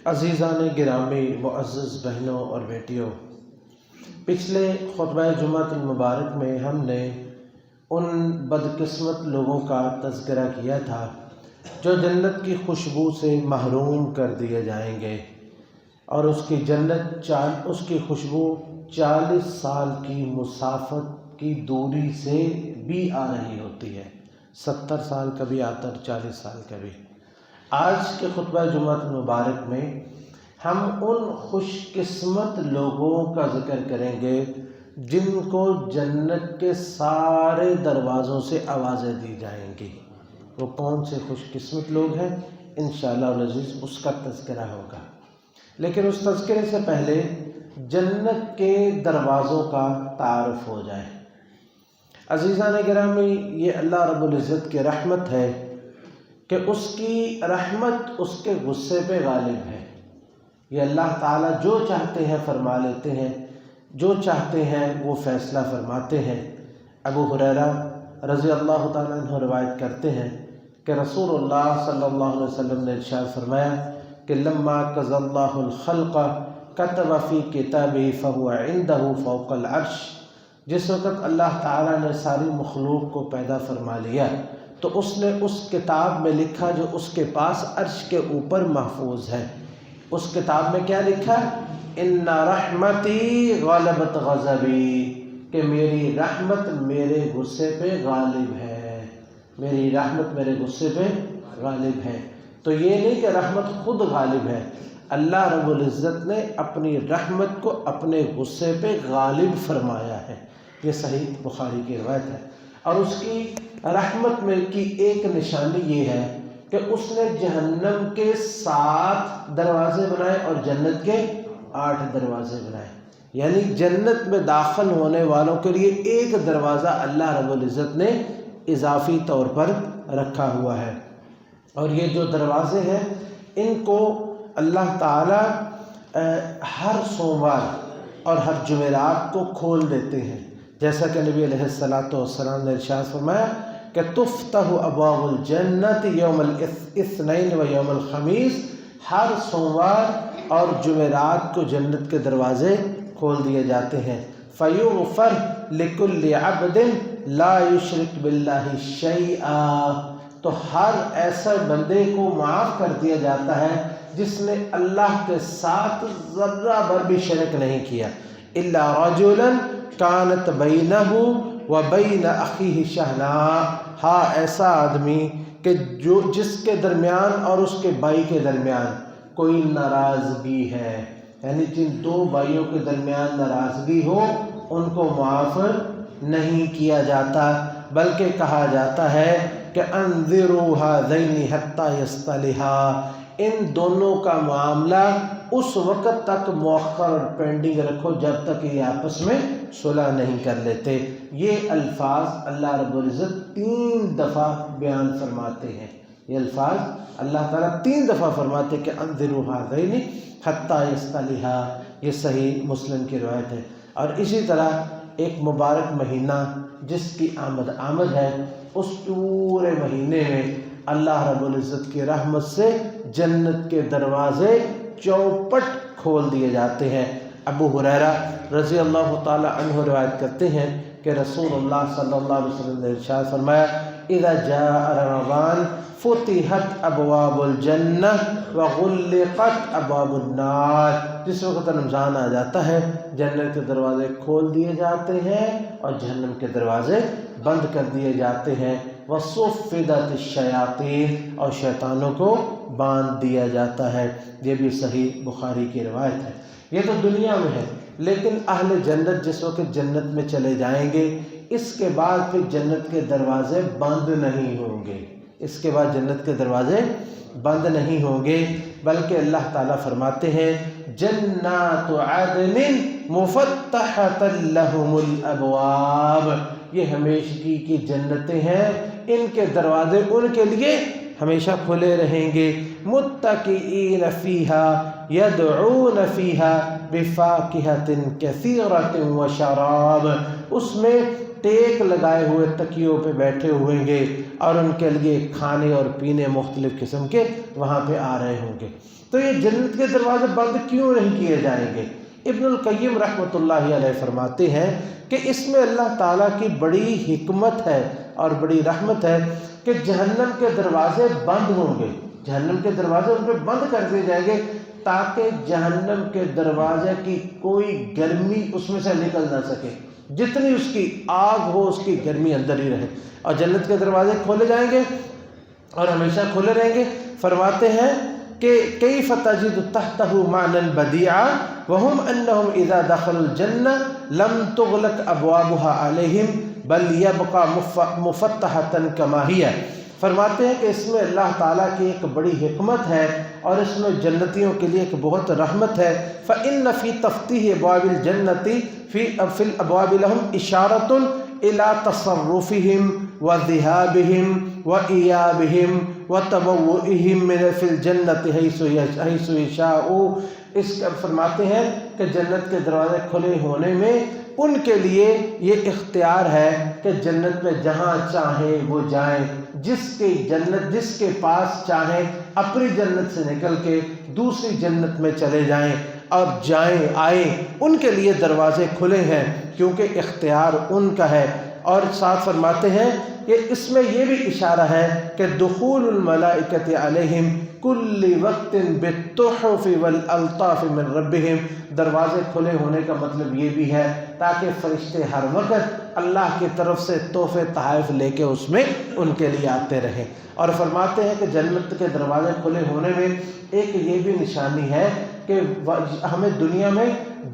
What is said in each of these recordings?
عزیزان گرامی، معزز بہنوں اور بیٹیوں، پچھلے خطبہ جمعۃ المبارک میں ہم نے ان بدقسمت لوگوں کا تذکرہ کیا تھا جو جنت کی خوشبو سے محروم کر دیے جائیں گے، اور اس کی خوشبو 40 سال کی مسافت کی دوری سے بھی آ رہی ہوتی ہے، 70 سال کا بھی آتا ہے، 40 سال کا بھی۔ آج کے خطبہ جمعۃ المبارک میں ہم ان خوش قسمت لوگوں کا ذکر کریں گے جن کو جنت کے سارے دروازوں سے آوازیں دی جائیں گی۔ وہ کون سے خوش قسمت لوگ ہیں؟ انشاءاللہ العزیز اس کا تذکرہ ہوگا، لیکن اس تذکرے سے پہلے جنت کے دروازوں کا تعارف ہو جائے۔ عزیزان گرامی، یہ اللہ رب العزت کی رحمت ہے کہ اس کی رحمت اس کے غصے پہ غالب ہے۔ یہ اللہ تعالیٰ جو چاہتے ہیں فرما لیتے ہیں، جو چاہتے ہیں وہ فیصلہ فرماتے ہیں۔ ابو ہریرہ رضی اللہ تعالیٰ عنہ روایت کرتے ہیں کہ رسول اللہ صلی اللہ علیہ وسلم نے ارشاد فرمایا کہ لما قضى اللہ الخلق كتب فی کتابہ فہو عنده فوق العرش۔ جس وقت اللہ تعالیٰ نے ساری مخلوق کو پیدا فرما لیا تو اس نے اس کتاب میں لکھا جو اس کے پاس عرش کے اوپر محفوظ ہے۔ اس کتاب میں کیا لکھا؟ ان رحمتی غلبت غضبی، کہ میری رحمت میرے غصے پہ غالب ہے، میری رحمت میرے غصے پہ غالب ہے۔ تو یہ نہیں کہ رحمت خود غالب ہے، اللہ رب العزت نے اپنی رحمت کو اپنے غصے پہ غالب فرمایا ہے۔ یہ صحیح بخاری کی روایت ہے۔ اور اس کی رحمت میں کی ایک نشانی یہ ہے کہ اس نے جہنم کے 7 دروازے بنائے اور جنت کے 8 دروازے بنائے، یعنی جنت میں داخل ہونے والوں کے لیے ایک دروازہ اللہ رب العزت نے اضافی طور پر رکھا ہوا ہے۔ اور یہ جو دروازے ہیں ان کو اللہ تعالی ہر سوموار اور ہر جمعرات کو کھول دیتے ہیں، جیسا کہ نبی علیہ السلام نے ارشاد فرمایا کہ تفتح ابواب الجنت یوم الاثنین و یوم الخمیس۔ ہر سوموار اور جمعرات کو جنت کے دروازے کھول دیے جاتے ہیں۔ فیغفر لکل عبد لا یشرک باللہ شیئا، تو ہر ایسے بندے کو معاف کر دیا جاتا ہے جس نے اللہ کے ساتھ ذرہ بھر بھی شرک نہیں کیا۔ الا رجلا کانت بینہ و بین اخیہ شحناء، ہاں ایسا آدمی کہ جس کے درمیان اور اس کے بھائی کے درمیان کوئی ناراضگی ہے، یعنی جن 2 بھائیوں کے درمیان ناراضگی ہو ان کو معاف نہیں کیا جاتا، بلکہ کہا جاتا ہے کہ انذروا ھذین حتی یصطلحا، ان دونوں کا معاملہ اس وقت تک مؤخر اور پینڈنگ رکھو جب تک یہ آپس میں صلح نہیں کر لیتے۔ یہ الفاظ اللہ رب العزت 3 دفعہ بیان فرماتے ہیں۔ یہ الفاظ اللہ تعالیٰ 3 دفعہ فرماتے ہیں کہ انذروا ھذین حتی یصطلحا۔ یہ صحیح مسلم کی روایت ہے۔ اور اسی طرح ایک مبارک مہینہ جس کی آمد ہے، اس پورے مہینے میں اللہ رب العزت کی رحمت سے جنت کے دروازے چوپٹ کھول دیے جاتے ہیں۔ ابو ہریرہ رضی اللہ تعالی عنہ روایت کرتے ہیں کہ رسول اللہ صلی اللہ علیہ وسلم نے ارشاد فرمایا اذا جاء رمضان فتحت ابواب الجنہ وغلقت ابواب النار۔ جس وقت رمضان آ جاتا ہے جنت کے دروازے کھول دیے جاتے ہیں اور جہنم کے دروازے بند کر دیے جاتے ہیں۔ وصفدت الشیاطین، اور شیطانوں کو باندھ دیا جاتا ہے۔ یہ بھی صحیح بخاری کی روایت ہے۔ یہ تو دنیا میں ہے، لیکن اہل جنت جس وقت جنت میں چلے جائیں گے اس کے بعد پھر جنت کے دروازے بند نہیں ہوں گے، اس کے بعد جنت کے دروازے بند نہیں ہوں گے، بلکہ اللہ تعالیٰ فرماتے ہیں جنات عدن مفتحۃ لہم الابواب، یہ ہمیشگی کی جنتیں ہیں، ان کے دروازے ان کے لیے ہمیشہ کھلے رہیں گے۔ متکئین فیہا یدعون فیہا بفاکہۃ کثیرۃ وشراب، اس میں ٹیک لگائے ہوئے تکیوں پہ بیٹھے ہوئے گے اور ان کے لیے کھانے اور پینے مختلف قسم کے وہاں پہ آ رہے ہوں گے۔ تو یہ جنت کے دروازے بند کیوں نہیں کیے جائیں گے؟ ابن القیم رحمۃ اللہ علیہ فرماتے ہیں کہ اس میں اللہ تعالیٰ کی بڑی حکمت ہے اور بڑی رحمت ہے کہ جہنم کے دروازے بند ہوں گے، جہنم کے دروازے ان پہ بند کر دیے جائیں گے تاکہ جہنم کے دروازے کی کوئی گرمی اس میں سے نکل نہ سکے، جتنی اس کی آگ ہو اس کی گرمی اندر ہی رہے، اور جنت کے دروازے کھولے جائیں گے اور ہمیشہ کھلے رہیں گے۔ فرماتے ہیں کہ کیف تجد تحتہ معنی بدیعا وہم انہم اذا دخلوا الجنہ لم تغلق ابوابها علیہم بل یبقى مفتحۃ کما ہی۔ فرماتے ہیں کہ اس میں اللہ تعالیٰ کی ایک بڑی حکمت ہے اور اس میں جنتیوں کے لیے ایک بہت رحمت ہے۔ فإن فی تفتیح ابواب الجنت فی الابواب لهم اشارۃ الى تصرفهم وذهابهم وإيابهم وتبوئهم فی الجنت حیث یشاء۔ اس کا فرماتے ہیں کہ جنت کے دروازے کھلے ہونے میں ان کے لیے یہ اختیار ہے کہ جنت میں جہاں چاہیں وہ جائیں، جس کے پاس چاہیں اپنی جنت سے نکل کے دوسری جنت میں چلے جائیں اور جائیں آئیں، ان کے لیے دروازے کھلے ہیں کیونکہ اختیار ان کا ہے۔ اور ساتھ فرماتے ہیں کہ اس میں یہ بھی اشارہ ہے کہ دخول الملائکۃ علیہم کل وقت بالتحف والالطاف من ربہم، دروازے کھلے ہونے کا مطلب یہ بھی ہے تاکہ فرشتے ہر وقت اللہ کی طرف سے تحفے تحائف لے کے اس میں ان کے لیے آتے رہیں۔ اور فرماتے ہیں کہ جنت کے دروازے کھلے ہونے میں ایک یہ بھی نشانی ہے کہ ہمیں دنیا میں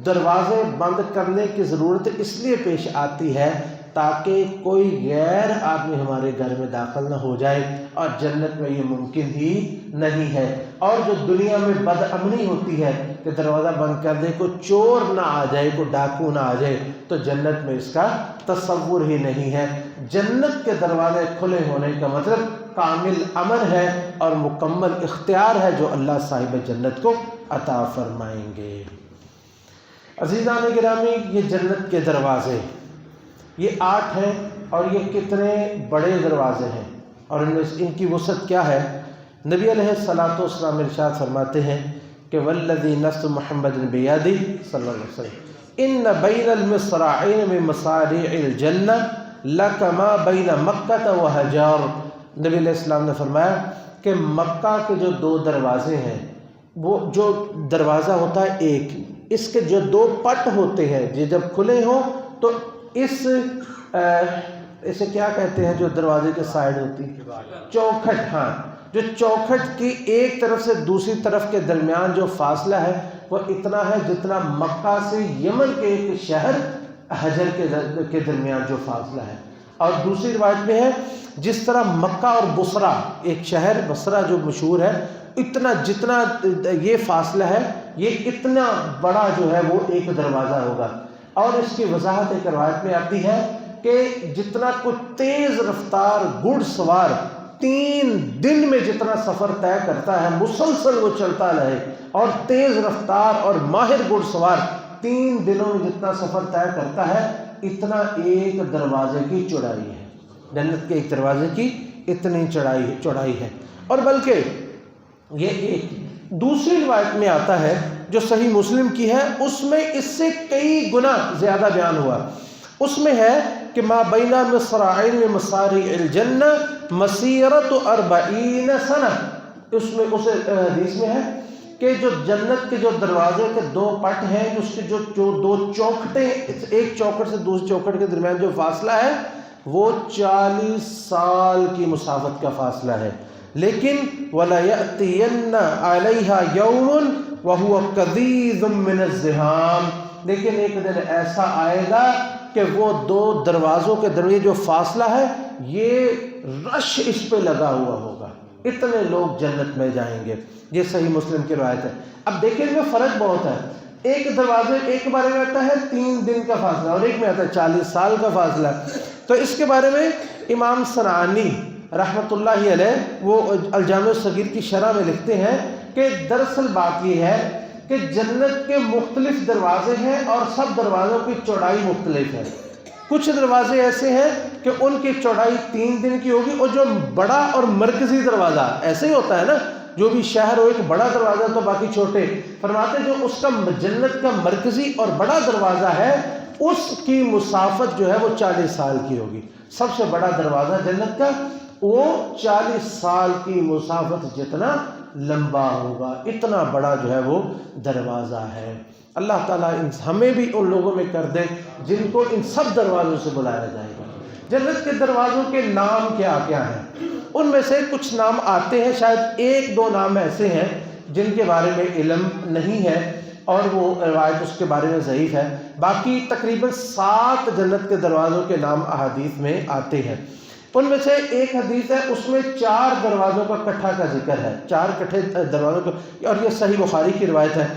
دروازے بند کرنے کی ضرورت اس لیے پیش آتی ہے تاکہ کوئی غیر آدمی ہمارے گھر میں داخل نہ ہو جائے، اور جنت میں یہ ممکن ہی نہیں ہے۔ اور جو دنیا میں بد امنی ہوتی ہے کہ دروازہ بند کر دے، کوئی چور نہ آ جائے، کوئی ڈاکو نہ آ جائے، تو جنت میں اس کا تصور ہی نہیں ہے۔ جنت کے دروازے کھلے ہونے کا مطلب کامل امن ہے اور مکمل اختیار ہے جو اللہ صاحب جنت کو عطا فرمائیں گے۔ عزیزان گرامی، یہ جنت کے دروازے یہ 8 ہیں اور یہ کتنے بڑے دروازے ہیں اور ان کی وسعت کیا ہے؟ نبی علیہ الصلوۃ والسلام ارشاد فرماتے ہیں کہ والذی نفس محمد بیدی صلی اللہ علیہ وسلم ان بین المصراعین من مصارع الجنہ لکما بین مکہ و حجار۔ نبی علیہ السلام نے فرمایا کہ مکہ کے جو 2 دروازے ہیں، وہ جو دروازہ ہوتا ہے ایک، اس کے جو 2 پٹ ہوتے ہیں، یہ جب کھلے ہوں تو اسے کیا کہتے ہیں جو دروازے کے سائیڈ ہوتی ہے؟ چوکھٹ۔ ہاں، جو چوکھٹ کی ایک طرف سے دوسری طرف کے درمیان جو فاصلہ ہے وہ اتنا ہے جتنا مکہ سے یمن کے ایک شہر حجر کے درمیان جو فاصلہ ہے۔ اور دوسری روایت میں ہے جس طرح مکہ اور بصرہ، ایک شہر بصرہ جو مشہور ہے، جتنا یہ فاصلہ ہے، یہ اتنا بڑا جو ہے وہ ایک دروازہ ہوگا۔ اور اس کی وضاحت ایک روایت میں آتی ہے کہ جتنا کوئی تیز رفتار گھڑ سوار 3 دن میں جتنا سفر طے کرتا ہے، مسلسل وہ چلتا رہے، اور تیز رفتار اور ماہر گھڑ سوار 3 دنوں میں جتنا سفر طے کرتا ہے، اتنا ایک دروازے کی چوڑائی ہے۔ جنت کے ایک دروازے کی اتنی چوڑائی ہے۔ اور بلکہ یہ ایک دوسری روایت میں آتا ہے جو صحیح مسلم کی ہے، اس میں اس سے کئی گنا زیادہ بیان ہوا۔ اس میں ہے کہ ما بین مصراعین من مصارع الجنہ مسیرۃ 40 سنہ۔ اس حدیث میں ہے کہ جو جنت کے جو دروازے کے 2 پٹ ہیں، اس کے جو 2 چوکھٹیں، ایک چوکھٹ سے دوسری چوکھٹ کے درمیان جو فاصلہ ہے وہ 40 سال کی مسافت کا فاصلہ ہے۔ لیکن وَلَيَأْتِيَنَّ عَلَيْهَا يَوْمٌ وَهُوَ كَثِيرٌ مِّنَ الزِّحَامِ، لیکن ایک دن ایسا آئے گا کہ وہ 2 دروازوں کے درمیان جو فاصلہ ہے یہ رش اس پہ لگا ہوا ہوگا، اتنے لوگ جنت میں جائیں گے۔ یہ صحیح مسلم کی روایت ہے۔ اب دیکھیں اس میں فرق بہت ہے، ایک دروازے ایک بارے میں آتا ہے 3 دن کا فاصلہ اور ایک میں آتا ہے 40 سال کا فاصلہ۔ تو اس کے بارے میں امام صنعانی رحمۃ اللہ علیہ وہ الجامع الصغیر کی شرح میں لکھتے ہیں کہ دراصل بات یہ ہے کہ جنت کے مختلف دروازے ہیں اور سب دروازوں کی چوڑائی مختلف ہے۔ کچھ دروازے ایسے ہیں کہ ان کی چوڑائی 3 دن کی ہوگی، اور جو بڑا اور مرکزی دروازہ ایسے ہی ہوتا ہے نا، جو بھی شہر ہو ایک بڑا دروازہ تو باقی چھوٹے، فرماتے جو اس کا جنت کا مرکزی اور بڑا دروازہ ہے اس کی مسافت جو ہے وہ 40 سال کی ہوگی۔ سب سے بڑا دروازہ جنت کا وہ 40 سال کی مسافت جتنا لمبا ہوگا، اتنا بڑا جو ہے وہ دروازہ ہے۔ اللہ تعالیٰ ہمیں بھی ان لوگوں میں کر دے جن کو ان سب دروازوں سے بلایا جائے گا۔ جنت کے دروازوں کے نام کیا کیا ہیں؟ ان میں سے کچھ نام آتے ہیں، شاید 1-2 نام ایسے ہیں جن کے بارے میں علم نہیں ہے اور وہ روایت اس کے بارے میں ضعیف ہے، باقی تقریباً 7 جنت کے دروازوں کے نام احادیث میں آتے ہیں۔ ان میں سے ایک حدیث ہے، اس میں 4 دروازوں کا کٹھا کا ذکر ہے، 4 کٹھے دروازوں کا، اور یہ صحیح بخاری کی روایت ہے۔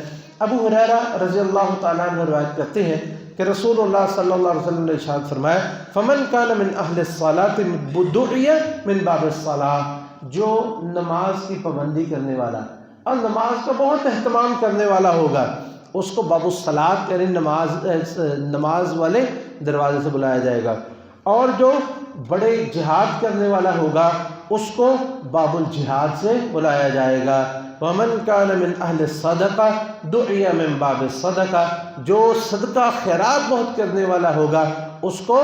ابو ہریرہ رضی اللہ تعالیٰ عنہ روایت کرتے ہیں کہ رسول اللہ صلی اللہ علیہ وسلم نے ارشاد فرمایا فمن کان من اہل الصلاۃ دعی من باب الصلاۃ، جو نماز کی پابندی کرنے والا اور نماز کا بہت اہتمام کرنے والا ہوگا اس کو باب الصلاۃ یعنی نماز والے دروازے سے بلایا جائے گا، اور جو بڑے جہاد کرنے والا ہوگا اس کو باب الجہاد سے بلایا جائے گا۔ ومن کان من اہل الصدقہ دعی من باب الصدقہ، جو صدقہ خیرات بہت کرنے والا ہوگا اس کو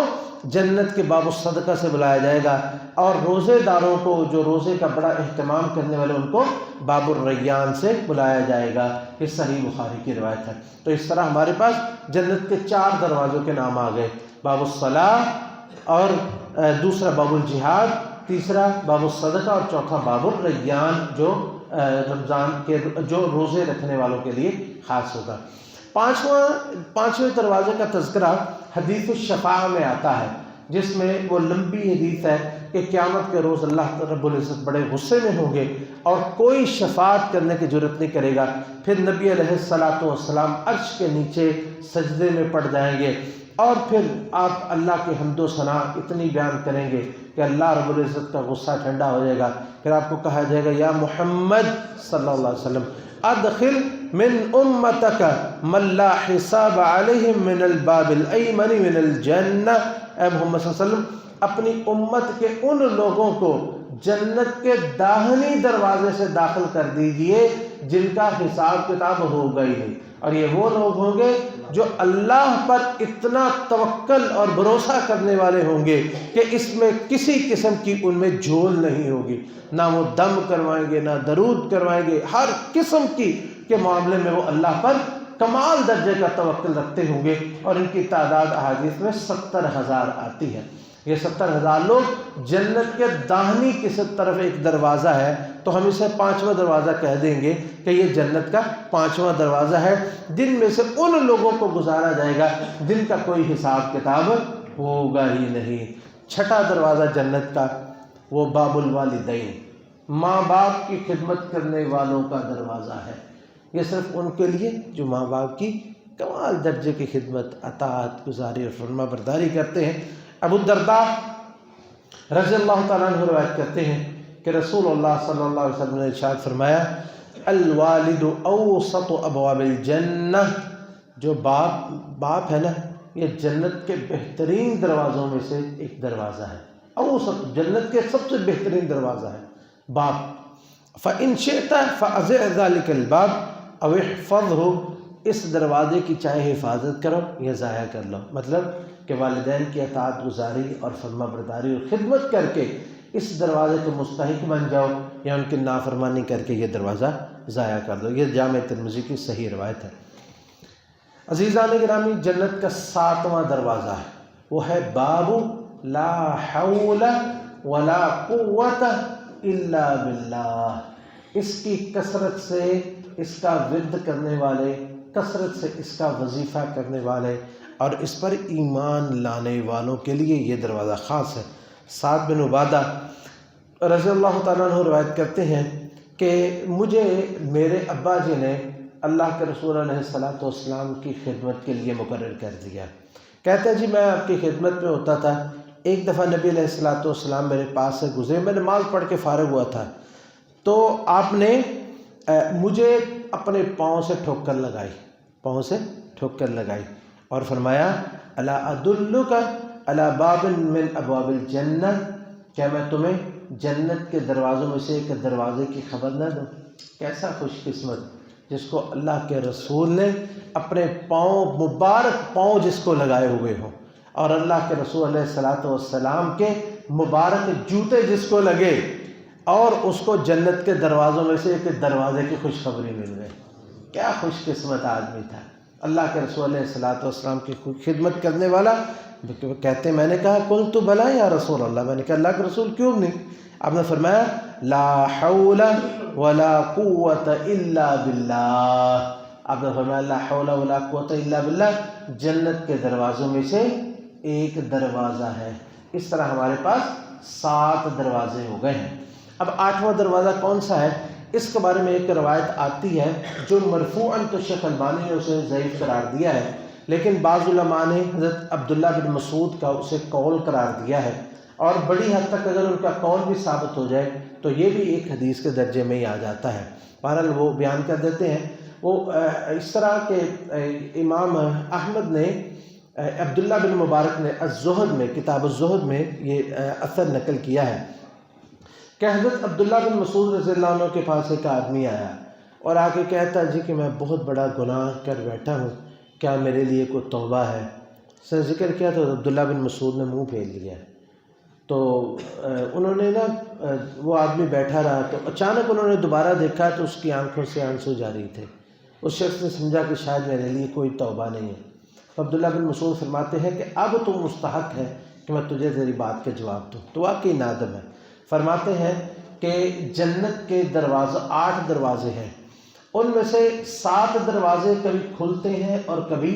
جنت کے باب الصدقہ سے بلایا جائے گا، اور روزے داروں کو جو روزے کا بڑا اہتمام کرنے والے ان کو باب الریان سے بلایا جائے گا۔ یہ صحیح بخاری کی روایت ہے۔ تو اس طرح ہمارے پاس جنت کے 4 دروازوں کے نام آ گئے، باب الصلاۃ، اور دوسرا باب الجہاد، تیسرا باب الصدقہ، اور چوتھا باب الریان جو رمضان کے جو روزے رکھنے والوں کے لیے خاص ہوگا۔ پانچویں دروازے کا تذکرہ حدیث الشفاعہ میں آتا ہے، جس میں وہ لمبی حدیث ہے کہ قیامت کے روز اللہ رب العزت بڑے غصے میں ہوں گے اور کوئی شفاعت کرنے کی جرت نہیں کرے گا۔ پھر نبی علیہ الصلاۃ والسلام عرش کے نیچے سجدے میں پڑ جائیں گے، اور پھر آپ اللہ کی حمد و ثنا اتنی بیان کریں گے کہ اللہ رب العزت کا غصہ ٹھنڈا ہو جائے گا۔ پھر آپ کو کہا جائے گا یا محمد صلی اللہ علیہ وسلم ادخل من امتک من لا حساب علیہم من الباب الایمن من الجنہ، اے محمد صلی اللہ علیہ وسلم اپنی امت کے ان لوگوں کو جنت کے داہنی دروازے سے داخل کر دیجئے جن کا حساب کتاب ہوگا ہی نہیں، اور یہ وہ لوگ ہوں گے جو اللہ پر اتنا توکل اور بھروسہ کرنے والے ہوں گے کہ اس میں کسی قسم کی ان میں جھول نہیں ہوگی، نہ وہ دم کروائیں گے نہ درود کروائیں گے، ہر قسم کی کے معاملے میں وہ اللہ پر کمال درجے کا توکل رکھتے ہوں گے، اور ان کی تعداد احادیث میں 70,000 آتی ہے۔ یہ 70,000 لوگ جنت کے داہنی کی طرف ایک دروازہ ہے، تو ہم اسے 5واں دروازہ کہہ دیں گے کہ یہ جنت کا 5واں دروازہ ہے، جن میں سے ان لوگوں کو گزارا جائے گا جن کا کوئی حساب کتاب ہوگا ہی نہیں۔ 6واں دروازہ جنت کا وہ باب الوالدین، ماں باپ کی خدمت کرنے والوں کا دروازہ ہے۔ یہ صرف ان کے لیے جو ماں باپ کی کمال درجے کی خدمت، اطاعت گزاری اور فرما برداری کرتے ہیں۔ ابو الدرداء رضی اللہ تعالیٰ عنہ روایت کرتے ہیں کہ رسول اللہ صلی اللہ علیہ وسلم نے ارشاد فرمایا الوالد اوسط ابواب الجنہ، جو باپ ہے نا یہ جنت کے بہترین دروازوں میں سے ایک دروازہ ہے، اوسط جنت کے سب سے بہترین دروازہ ہے باپ۔ فَإِن شِئْتَ فَأَزِعْ ذَلِكَ الْبَابَ أَوْ احْفَظْهُ، اس دروازے کی چاہے حفاظت کرو یا ضائع کر لو، مطلب کہ والدین کی اطاعت گزاری اور فرما برداری اور خدمت کر کے اس دروازے کے مستحق بن جاؤ، یا ان کی نافرمانی کر کے یہ دروازہ ضائع کر دو۔ یہ جامع ترمذی کی صحیح روایت ہے۔ عزیزان گرامی، جنت کا 7واں دروازہ ہے، وہ ہے باب لا حول ولا قوت الا باللہ۔ اس کی کثرت سے اس کا ورد کرنے والے، کثرت سے اس کا وظیفہ کرنے والے اور اس پر ایمان لانے والوں کے لیے یہ دروازہ خاص ہے۔ سعد بن عبادہ رضی اللہ تعالیٰ عنہ روایت کرتے ہیں کہ مجھے میرے ابا جی نے اللہ کے رسول علیہ الصلاۃ والسلام کی خدمت کے لیے مقرر کر دیا۔ کہتے ہیں جی میں آپ کی خدمت میں ہوتا تھا، ایک دفعہ نبی علیہ الصلاۃ والسلام میرے پاس سے گزرے، میں نماز پڑھ کے فارغ ہوا تھا، تو آپ نے مجھے اپنے پاؤں سے ٹھوکر لگائی، پاؤں سے ٹھوکر لگائی اور فرمایا الا ادلک علی باب من ابواب الجنہ، کیا میں تمہیں جنت کے دروازوں میں سے ایک دروازے کی خبر نہ دوں؟ کیسا خوش قسمت جس کو اللہ کے رسول نے اپنے پاؤں، مبارک پاؤں جس کو لگائے ہوئے ہوں، اور اللہ کے رسول علیہ الصلاۃ والسلام کے مبارک جوتے جس کو لگے، اور اس کو جنت کے دروازوں میں سے ایک دروازے کی خوشخبری مل گئی۔ کیا خوش قسمت آدمی تھا اللہ کے رسول علیہ الصلاۃ والسلام کی خدمت کرنے والا۔ کہتے میں نے کہا قلت بلا یا رسول اللہ، میں نے کہا اللہ کے رسول کیوں نہیں؟ آپ نے فرمایا لا حول ولا قوت الا باللہ، آپ نے فرمایا لا حول ولا قوت الا باللہ جنت کے دروازوں میں سے ایک دروازہ ہے۔ اس طرح ہمارے پاس 7 دروازے ہو گئے ہیں۔ اب 8واں دروازہ کون سا ہے؟ اس کے بارے میں ایک روایت آتی ہے جو مرفوعاً تو شیخ البانی نے اسے ضعیف قرار دیا ہے، لیکن بعض علماء نے حضرت عبداللہ بن مسعود کا اسے قول قرار دیا ہے، اور بڑی حد تک اگر ان کا قول بھی ثابت ہو جائے تو یہ بھی ایک حدیث کے درجے میں ہی آ جاتا ہے۔ بہرحال وہ بیان کر دیتے ہیں، وہ اس طرح کہ امام احمد نے عبداللہ بن مبارک نے الزہد میں، کتاب الزہد میں یہ اثر نقل کیا ہے کہ حضرت عبداللہ بن مسعود رضی اللہ عنہ کے پاس ایک آدمی آیا اور آ کے کہتا جی کہ میں بہت بڑا گناہ کر بیٹھا ہوں، کیا میرے لیے کوئی توبہ ہے؟ سر ذکر کیا تو عبداللہ بن مسعود نے منہ پھیر لیا۔ تو انہوں نے وہ آدمی بیٹھا رہا تو اچانک انہوں نے دوبارہ دیکھا تو اس کی آنکھوں سے آنسو جاری تھے۔ اس شخص نے سمجھا کہ شاید میرے لیے کوئی توبہ نہیں ہے۔ عبداللہ بن مسعود فرماتے ہیں کہ اب تو مستحق ہے کہ میں تجھے تیری بات کے جواب دوں، تو واقعی نادم ہے۔ فرماتے ہیں کہ جنت کے دروازے 8 دروازے ہیں، ان میں سے 7 دروازے کبھی کھلتے ہیں اور کبھی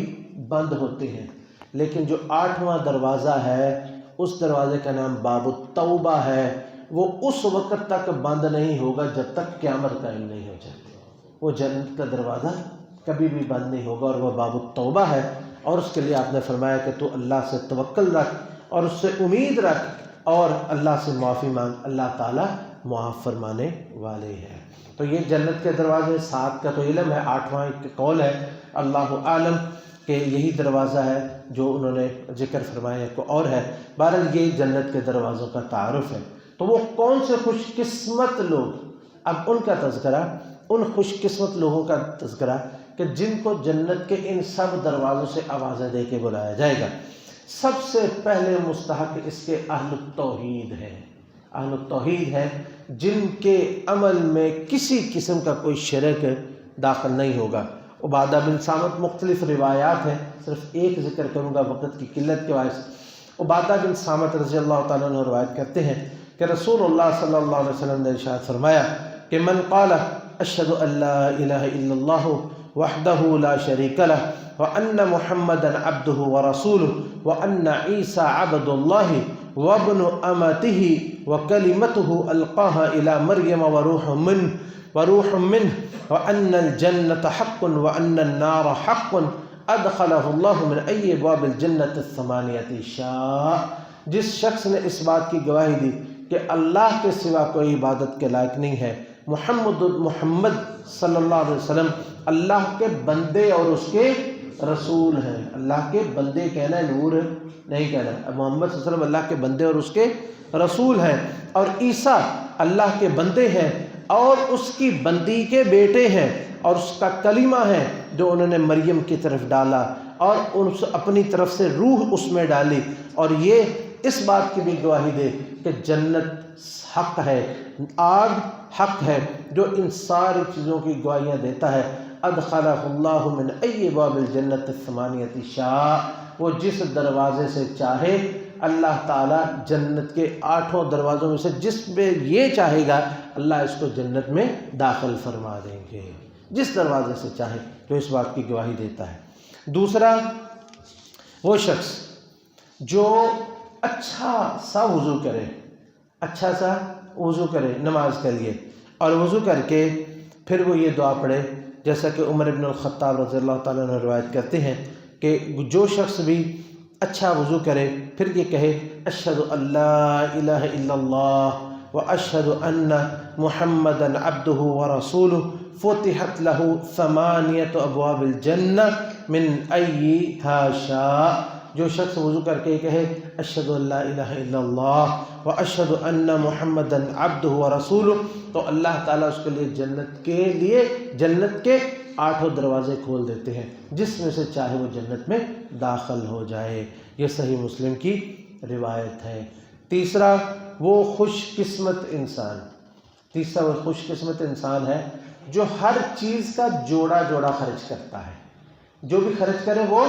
بند ہوتے ہیں، لیکن جو 8واں دروازہ ہے اس دروازے کا نام باب التوبہ ہے، وہ اس وقت تک بند نہیں ہوگا جب تک قیامت قائم نہیں ہو جاتی۔ وہ جنت کا دروازہ کبھی بھی بند نہیں ہوگا اور وہ باب التوبہ ہے، اور اس کے لیے آپ نے فرمایا کہ تو اللہ سے توکل رکھ اور اس سے امید رکھ اور اللہ سے معافی مانگ، اللہ تعالیٰ معاف فرمانے والے ہیں۔ تو یہ جنت کے دروازے 7 کا تو علم ہے، 8واں ایک قول ہے اللہ عالم کہ یہی دروازہ ہے جو انہوں نے ذکر فرمایا ہے، کوئی اور ہے۔ بہرحال یہ جنت کے دروازوں کا تعارف ہے۔ تو وہ کون سے خوش قسمت لوگ، اب ان کا تذکرہ، ان خوش قسمت لوگوں کا تذکرہ کہ جن کو جنت کے ان سب دروازوں سے آوازیں دے کے بلایا جائے گا۔ سب سے پہلے مستحق اس کے اہل التوحید ہیں، اہل التوحید ہیں جن کے عمل میں کسی قسم کا کوئی شرک داخل نہیں ہوگا۔ عبادہ بن صامت، مختلف روایات ہیں، صرف ایک ذکر کروں گا وقت کی قلت کے باعث۔ عبادہ بن صامت رضی اللہ تعالیٰ عنہ روایت کرتے ہیں کہ رسول اللہ صلی اللہ علیہ وسلم نے ارشاد فرمایا کہ من قال اشہد ان لا الہ الا اللہ وحدہ لا شریک لہ وان محمدا عبدہ ورسولہ وان عیسی عبد اللہ وابن امتہ وکلمتہ القاہا الی مریم وروح منہ وان الجنۃ حق وان النار حق ادخلہ اللہ من ای ابواب الجنۃ الثمانیۃ شاء۔ جس شخص نے اس بات کی گواہی دی کہ اللہ کے سوا کوئی عبادت کے لائق نہیں ہے، محمد صلی اللہ علیہ وسلم اللہ کے بندے اور اس کے رسول ہیں۔ اللہ کے بندے کہنا ہے، نور نہیں کہنا ہے۔ محمد صلی اللہ علیہ وسلم اللہ کے بندے اور اس کے رسول ہیں، اور عیسیٰ اللہ کے بندے ہیں اور اس کی بندی کے بیٹے ہیں، اور اس کا کلمہ ہے جو انہوں نے مریم کی طرف ڈالا اور اس اپنی طرف سے روح اس میں ڈالی، اور یہ اس بات کی بھی گواہی دے کہ جنت حق ہے، آگ حق ہے، جو ان ساری چیزوں کی گواہیاں دیتا ہے۔ ادخلہ اللہ من ای ابواب الجنۃ الثمانیۃ شاء، وہ جس دروازے سے چاہے اللہ تعالیٰ جنت کے 8 دروازوں میں سے جس میں یہ چاہے گا اللہ اس کو جنت میں داخل فرما دیں گے، جس دروازے سے چاہے، جو اس بات کی گواہی دیتا ہے۔ دوسرا، وہ شخص جو اچھا سا وضو کرے، اچھا سا وضو کرے نماز کے لیے، اور وضو کر کے پھر وہ یہ دعا پڑھے، جیسا کہ عمر بن الخطاب رضی اللہ تعالیٰ عنہ روایت کرتے ہیں کہ جو شخص بھی اچھا وضو کرے پھر یہ کہے اشہد ان لا الہ الا اللہ واشہد ان محمدا عبدہ ورسولہ فتحت لہ 8 ابواب الجنہ من ایہا شاء، جو شخص وضو کر کے کہے اشہد ان لا الہ الا اللہ و اشہد ان محمدًا عبدہ و رسولہ، تو اللہ تعالیٰ اس کے لیے جنت کے 8 دروازے کھول دیتے ہیں، جس میں سے چاہے وہ جنت میں داخل ہو جائے۔ یہ صحیح مسلم کی روایت ہے۔ تیسرا وہ خوش قسمت انسان ہے جو ہر چیز کا جوڑا جوڑا خرچ کرتا ہے، جو بھی خرچ کرے وہ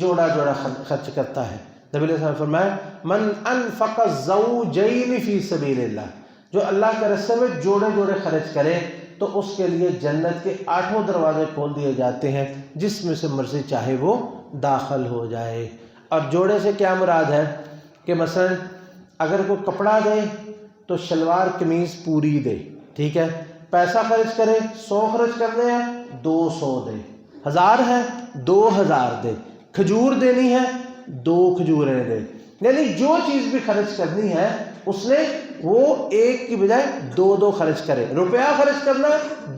جوڑا جوڑا خرچ کرتا ہے۔ نبی علیہ السلام نے فرمایا من انفق الزوجین فی سبیل اللہ، جو اللہ کے راستے میں جوڑے جوڑے خرچ کرے تو اس کے لیے جنت کے 8 دروازے کھول دیے جاتے ہیں، جس میں سے مرضی چاہے وہ داخل ہو جائے۔ اور جوڑے سے کیا مراد ہے کہ مثلا اگر کوئی کپڑا دے تو شلوار قمیض پوری دے، ٹھیک ہے، پیسہ خرچ کرے 100 خرچ کر دے 200 دے، 1000 ہے 2000 دے، کھجور دینی ہے 2 کھجوریں دے، یعنی جو چیز بھی خرچ کرنی ہے اس نے وہ ایک کی بجائے 2 خرچ کرے۔ روپیہ خرچ کرنا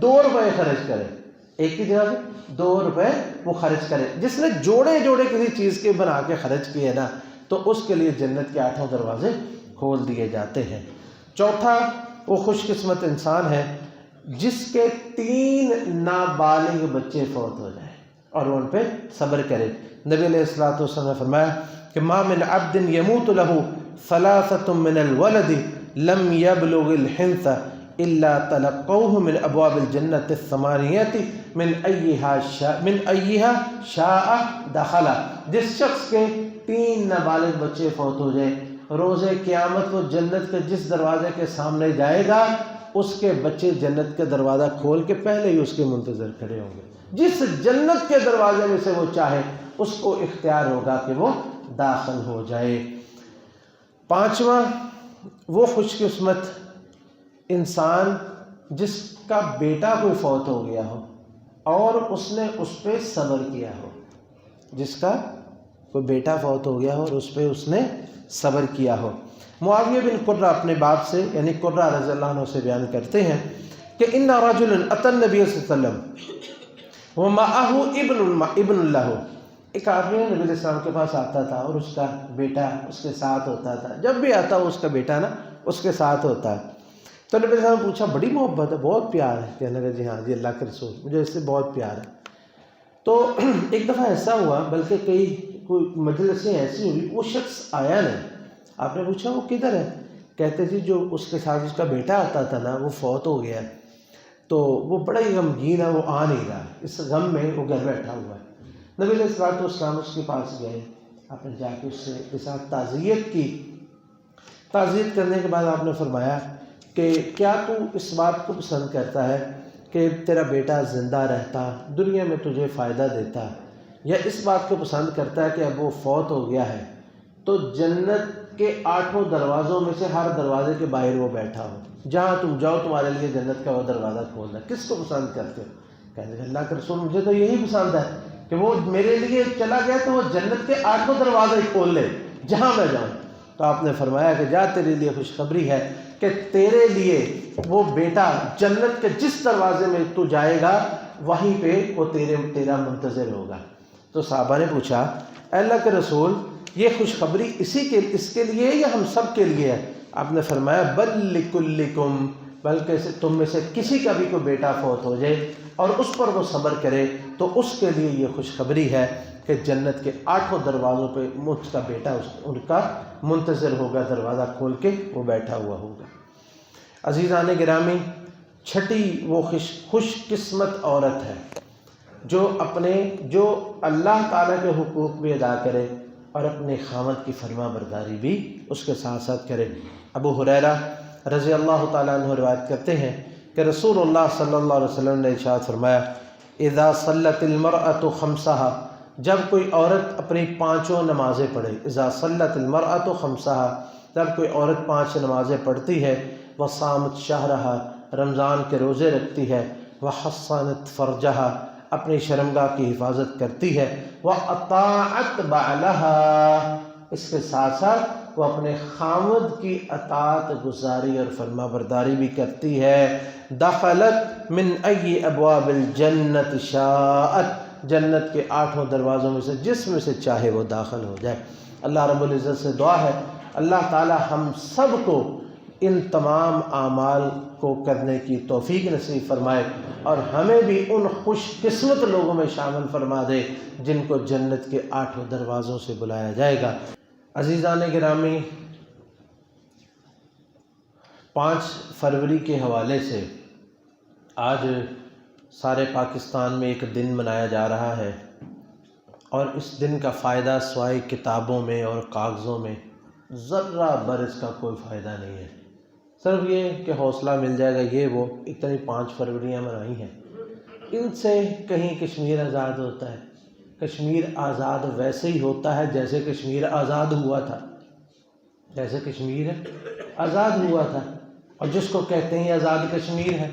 2 روپے خرچ کرے، ایک کی جگہ 2 روپے وہ خرچ کرے۔ جس نے جوڑے جوڑے کسی چیز کے بنا کے خرچ کیے نا تو اس کے لیے جنت کے 8 دروازے کھول دیے جاتے ہیں۔ چوتھا وہ خوش قسمت انسان ہے جس کے 3 نابالغ بچے فوت ہو جائیں اور وہ ان پہ صبر کرے۔ نبی علیہ الصلوۃ والسلام نے فرمایا کہ ما من عبد يموت له 3 من الولد لم يبلغ الحنث الا تلقوه من ابواب الجنة 8 من ايها شاء دخل۔ جس شخص کے 3 نابالغ بچے فوت ہو جائیں، روز قیامت وہ جنت کے جس دروازے کے سامنے جائے گا اس کے بچے جنت کا دروازہ کھول کے پہلے ہی اس کے منتظر کھڑے ہوں گے۔ جس جنت کے دروازے میں سے وہ چاہے اس کو اختیار ہوگا کہ وہ داخل ہو جائے۔ 5واں وہ خوش قسمت انسان جس کا بیٹا کوئی فوت ہو گیا ہو اور اس نے اس پہ صبر کیا ہو، جس کا کوئی بیٹا فوت ہو گیا ہو اور اس پہ اس نے صبر کیا ہو۔ معاویہ بن قرہ اپنے باپ سے یعنی قرہ رضی اللہ عنہ سے بیان کرتے ہیں کہ ان رجلا اتى النبي صلی اللہ علیہ وسلم ومعه ابن له، ایک آدمی نبی علیہ السلام کے پاس آتا تھا اور اس کا بیٹا اس کے ساتھ ہوتا تھا، جب بھی آتا اس کا بیٹا نا اس کے ساتھ ہوتا ہے۔ تو نبی علیہ السلام نے پوچھا بڑی محبت ہے، بہت پیار ہے؟ کہنے لگا جی ہاں جی اللہ کے رسول مجھے اس سے بہت پیار ہے۔ تو ایک دفعہ ایسا ہوا، بلکہ کوئی مجلسیں ایسی ہوئی، وہ شخص آیا نہیں۔ آپ نے پوچھا وہ کدھر ہے؟ کہتے جی جو اس کے ساتھ اس کا بیٹا آتا تھا نا وہ فوت ہو گیا ہے، تو وہ بڑا ہی غمگین ہے، وہ آ نہیں رہا، اس غم میں وہ گھر بیٹھا ہوا ہے۔ نبی علیہ الصلوۃ والسلام اس کے پاس گئے، آپ نے جا کے اس کے ساتھ تعزیت کی۔ تعزیت کرنے کے بعد آپ نے فرمایا کہ کیا تو اس بات کو پسند کرتا ہے کہ تیرا بیٹا زندہ رہتا، دنیا میں تجھے فائدہ دیتا، یا اس بات کو پسند کرتا ہے کہ اب وہ فوت ہو گیا ہے تو جنت کے 8 دروازوں میں سے ہر دروازے کے باہر وہ بیٹھا ہو، جہاں تم جاؤ تمہارے لیے جنت کا وہ دروازہ کھولنا؟ کس کو پسند کرتے ہو؟ کہنے لگے اللہ کے رسول مجھے تو یہی پسند ہے کہ وہ میرے لیے چلا گیا تو وہ جنت کے 8 دروازے کھول لے جہاں میں جاؤں۔ تو آپ نے فرمایا کہ جا تیرے لیے خوشخبری ہے کہ تیرے لیے وہ بیٹا جنت کے جس دروازے میں تو جائے گا وہیں پہ وہ تیرا منتظر ہوگا۔ تو صحابہ نے پوچھا اے اللہ کے رسول یہ خوشخبری اس کے لیے یا ہم سب کے لیے ہے؟ آپ نے فرمایا بل لکلکم، بلکہ تم میں سے کسی کا بھی کوئی بیٹا فوت ہو جائے اور اس پر وہ صبر کرے تو اس کے لیے یہ خوشخبری ہے کہ جنت کے 8 دروازوں پہ اس کا بیٹا ان کا منتظر ہوگا، دروازہ کھول کے وہ بیٹھا ہوا ہوگا۔ عزیزان گرامی، 6 وہ خوش قسمت عورت ہے جو اللہ تعالیٰ کے حقوق بھی ادا کرے اور اپنے خاوند کی فرما برداری بھی اس کے ساتھ ساتھ کرے۔ ابو ہریرہ رضی اللہ تعالیٰ عنہ روایت کرتے ہیں کہ رسول اللہ صلی اللہ علیہ وسلم نے ارشاد فرمایا اذا صلت المرأة خمسها، جب کوئی عورت اپنی 5 نمازیں پڑھے، اذا صلت المرأة خمسها، جب کوئی عورت 5 نمازیں پڑھتی ہے، وصامت شہرها، رمضان کے روزے رکھتی ہے، وحصنت فرجها، اپنی شرمگاہ کی حفاظت کرتی ہے، وَأَطَاعَتْ بَعْلَهَا، اس کے ساتھ ساتھ وہ اپنے خاوند کی اطاعت گزاری اور فرما برداری بھی کرتی ہے، دخلت من ای ابواب الجنت شاءت، جنت کے 8 دروازوں میں سے جس میں سے چاہے وہ داخل ہو جائے۔ اللہ رب العزت سے دعا ہے اللہ تعالی ہم سب کو ان تمام اعمال کو کرنے کی توفیق نصیب فرمائے اور ہمیں بھی ان خوش قسمت لوگوں میں شامل فرما دے جن کو جنت کے 8 دروازوں سے بلایا جائے گا۔ عزیزان گرامی، 5 فروری کے حوالے سے آج سارے پاکستان میں ایک دن منایا جا رہا ہے، اور اس دن کا فائدہ سوائے کتابوں میں اور کاغذوں میں ذرہ بر اس کا کوئی فائدہ نہیں ہے، صرف یہ کہ حوصلہ مل جائے گا۔ یہ وہ اتنی 5 فروریاں منائی ہیں، ان سے کہیں کشمیر آزاد ہوتا ہے؟ کشمیر آزاد ویسے ہی ہوتا ہے جیسے کشمیر آزاد ہوا تھا، جیسے کشمیر آزاد ہوا تھا، اور جس کو کہتے ہیں آزاد کشمیر ہے،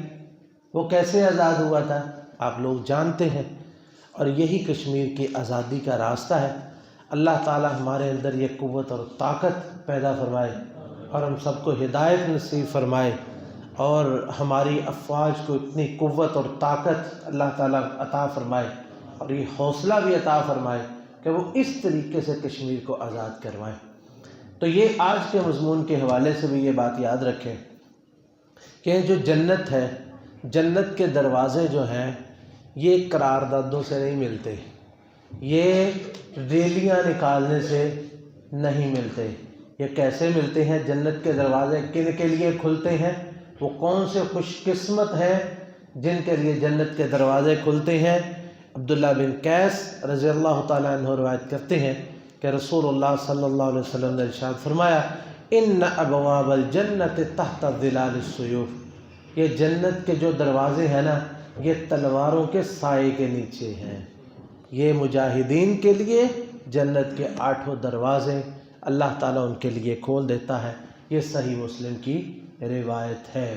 وہ کیسے آزاد ہوا تھا آپ لوگ جانتے ہیں، اور یہی کشمیر کی آزادی کا راستہ ہے۔ اللہ تعالی ہمارے اندر یہ قوت اور طاقت پیدا فرمائے اور ہم سب کو ہدایت نصیب فرمائے، اور ہماری افواج کو اتنی قوت اور طاقت اللہ تعالی عطا فرمائے اور یہ حوصلہ بھی عطا فرمائے کہ وہ اس طریقے سے کشمیر کو آزاد کروائیں۔ تو یہ آج کے مضمون کے حوالے سے بھی یہ بات یاد رکھیں کہ جو جنت ہے، جنت کے دروازے جو ہیں یہ قراردادوں سے نہیں ملتے، یہ ریلیاں نکالنے سے نہیں ملتے۔ یہ کیسے ملتے ہیں؟ جنت کے دروازے کن کے لیے کھلتے ہیں؟ وہ کون سے خوش قسمت ہیں جن کے لیے جنت کے دروازے کھلتے ہیں؟ عبداللہ بن قیس رضی اللہ تعالیٰ عنہ روایت کرتے ہیں کہ رسول اللہ صلی اللہ علیہ وسلم نے ارشاد فرمایا، ان ابواب الجنت تحت ظلال السیوف، یہ جنت کے جو دروازے ہیں نا یہ تلواروں کے سائے کے نیچے ہیں۔ یہ مجاہدین کے لیے جنت کے 8 دروازے اللہ تعالیٰ ان کے لیے کھول دیتا ہے۔ یہ صحیح مسلم کی روایت ہے۔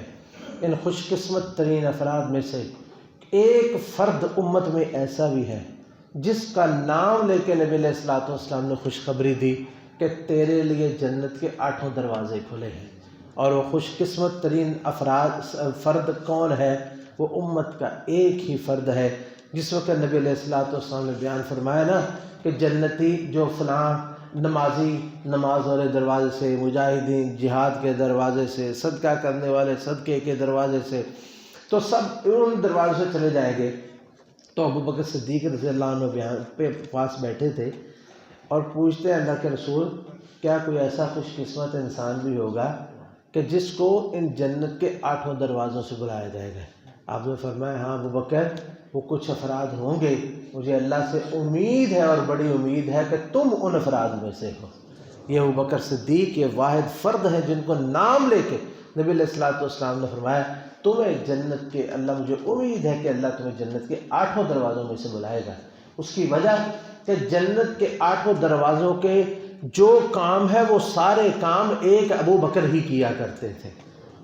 ان خوش قسمت ترین افراد میں سے ایک فرد امت میں ایسا بھی ہے جس کا نام لے کے نبی علیہ الصلوۃ والسلام نے خوشخبری دی کہ تیرے لیے جنت کے 8 دروازے کھلے ہیں، اور وہ خوش قسمت ترین فرد کون ہے؟ وہ امت کا ایک ہی فرد ہے۔ جس وقت نبی علیہ الصلوۃ والسلام نے بیان فرمایا نا کہ جنتی جو فلاں نمازی نماز والے دروازے سے، مجاہدین جہاد کے دروازے سے، صدقہ کرنے والے صدقے کے دروازے سے، تو سب ان دروازے سے چلے جائیں گے۔ تو ابو بکر صدیق رضی اللہ عنہ بیان پاس بیٹھے تھے اور پوچھتے ہیں اللہ کے رسول، کیا کوئی ایسا خوش قسمت انسان بھی ہوگا کہ جس کو ان جنت کے 8 دروازوں سے بلایا جائے گا؟ آپ نے فرمایا ہاں ابو بکر، وہ کچھ افراد ہوں گے، مجھے اللہ سے امید ہے اور بڑی امید ہے کہ تم ان افراد میں سے ہو۔ یہ ابو بکر صدیق یہ واحد فرد ہے جن کو نام لے کے نبی علیہ الصلوۃ والسلام نے فرمایا تمہیں جنت کے، اللہ مجھے امید ہے کہ اللہ تمہیں جنت کے 8 دروازوں میں سے بلائے گا۔ اس کی وجہ کہ جنت کے 8 دروازوں کے جو کام ہے وہ سارے کام ایک ابو بکر ہی کیا کرتے تھے۔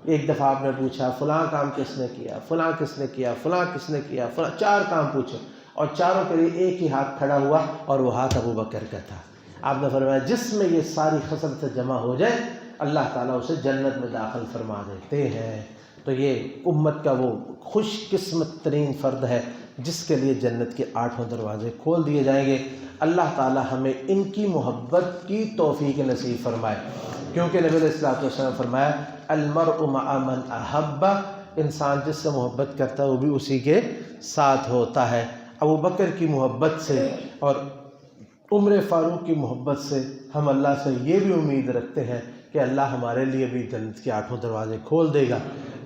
ایک دفعہ آپ نے پوچھا فلاں کام کس نے کیا، فلاں کس نے کیا، فلاں کس نے کیا، فلاں 4 کام پوچھے اور چاروں کے لیے ایک ہی ہاتھ کھڑا ہوا اور وہ ہاتھ ابو بکر کا تھا۔ آپ نے فرمایا جس میں یہ ساری خصلتیں جمع ہو جائیں اللہ تعالیٰ اسے جنت میں داخل فرما دیتے ہیں۔ تو یہ امت کا وہ خوش قسمت ترین فرد ہے جس کے لیے جنت کے 8 دروازے کھول دیے جائیں گے۔ اللہ تعالیٰ ہمیں ان کی محبت کی توفیق نصیب فرمائے، کیونکہ نبی علیہ الصلوۃ والسلام فرمایا المرء مع من احب، انسان جس سے محبت کرتا ہے وہ بھی اسی کے ساتھ ہوتا ہے۔ ابو بکر کی محبت سے اور عمر فاروق کی محبت سے ہم اللہ سے یہ بھی امید رکھتے ہیں کہ اللہ ہمارے لیے بھی جنت کے 8 دروازے کھول دے گا،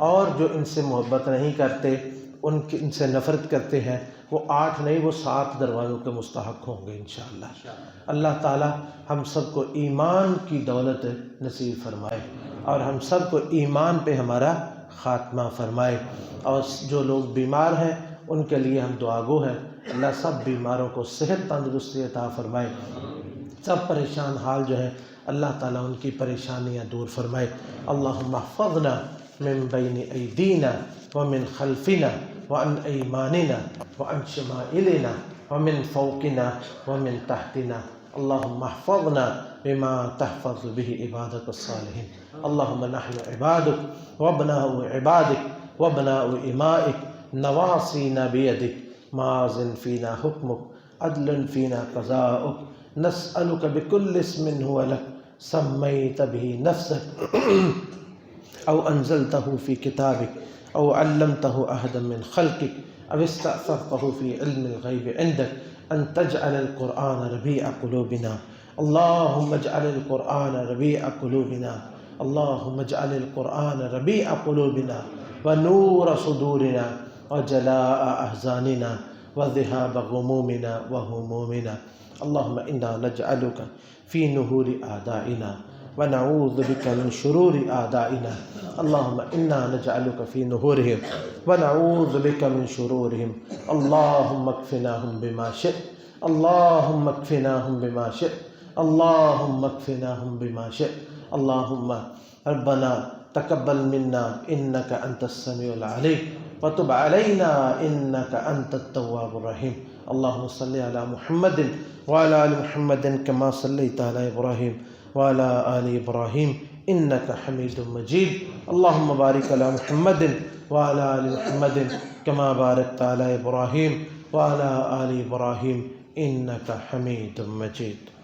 اور جو ان سے محبت نہیں کرتے، ان سے نفرت کرتے ہیں، وہ 8 نہیں وہ 7 دروازوں کے مستحق ہوں گے انشاءاللہ۔ اللہ تعالی ہم سب کو ایمان کی دولت نصیب فرمائے اور ہم سب کو ایمان پہ ہمارا خاتمہ فرمائے، اور جو لوگ بیمار ہیں ان کے لیے ہم دعا گو ہیں، اللہ سب بیماروں کو صحت تندرستی عطا فرمائے، سب پریشان حال جو ہیں اللہ تعالیٰ ان کی پریشانیاں دور فرمائے۔ اللہم احفظنا من بین ایدینا ومن خلفنا وعن ایماننا وعن شمائلنا ومن فوقنا ومن تحتنا، اللہم احفظنا بما تحفظ به عبادك الصالحین۔ اللہم نحن عبادك وابناء عبادك وابناء امائك نواصینا بیدک ماض فينا حكمك عدل فينا قضاؤك نسألك بكل اسم هو لك سميت به نفسك أو أنزلته في كتابك أو علمته أحدا من خلقك أو استأثرته في علم الغيب عندك أن تجعل القرآن ربيع قلوبنا. اللهم اجعل القرآن ربيع قلوبنا. اللهم اجعل القرآن ربيع قلوبنا ونور صدورنا وجلاء أحزاننا وذهاب غمومنا وهمومنا. اللهم إنا نجعلك في نهور أعدائنا ونعوذ بك من شرور أعدائنا. اللهم إنا نجعلك في نهورهم ونعوذ بك من شرورهم. اللهم اكفناهم بما شئت. اللهم اكفناهم بما شئت. اللهم اكفناهم بما شئت. اللهم ربنا تقبل منا إنك أنت السميع العليم وتب علينا إنك أنت التواب الرحيم. اللهم صل على محمد وعلى آل محمد كما صليت على إبراهيم وعلى آل إبراهيم إنك حميد مجيد. اللهم بارك على محمد وعلى آل محمد كما باركت على إبراهيم وعلى آل إبراهيم إنك حميد مجيد.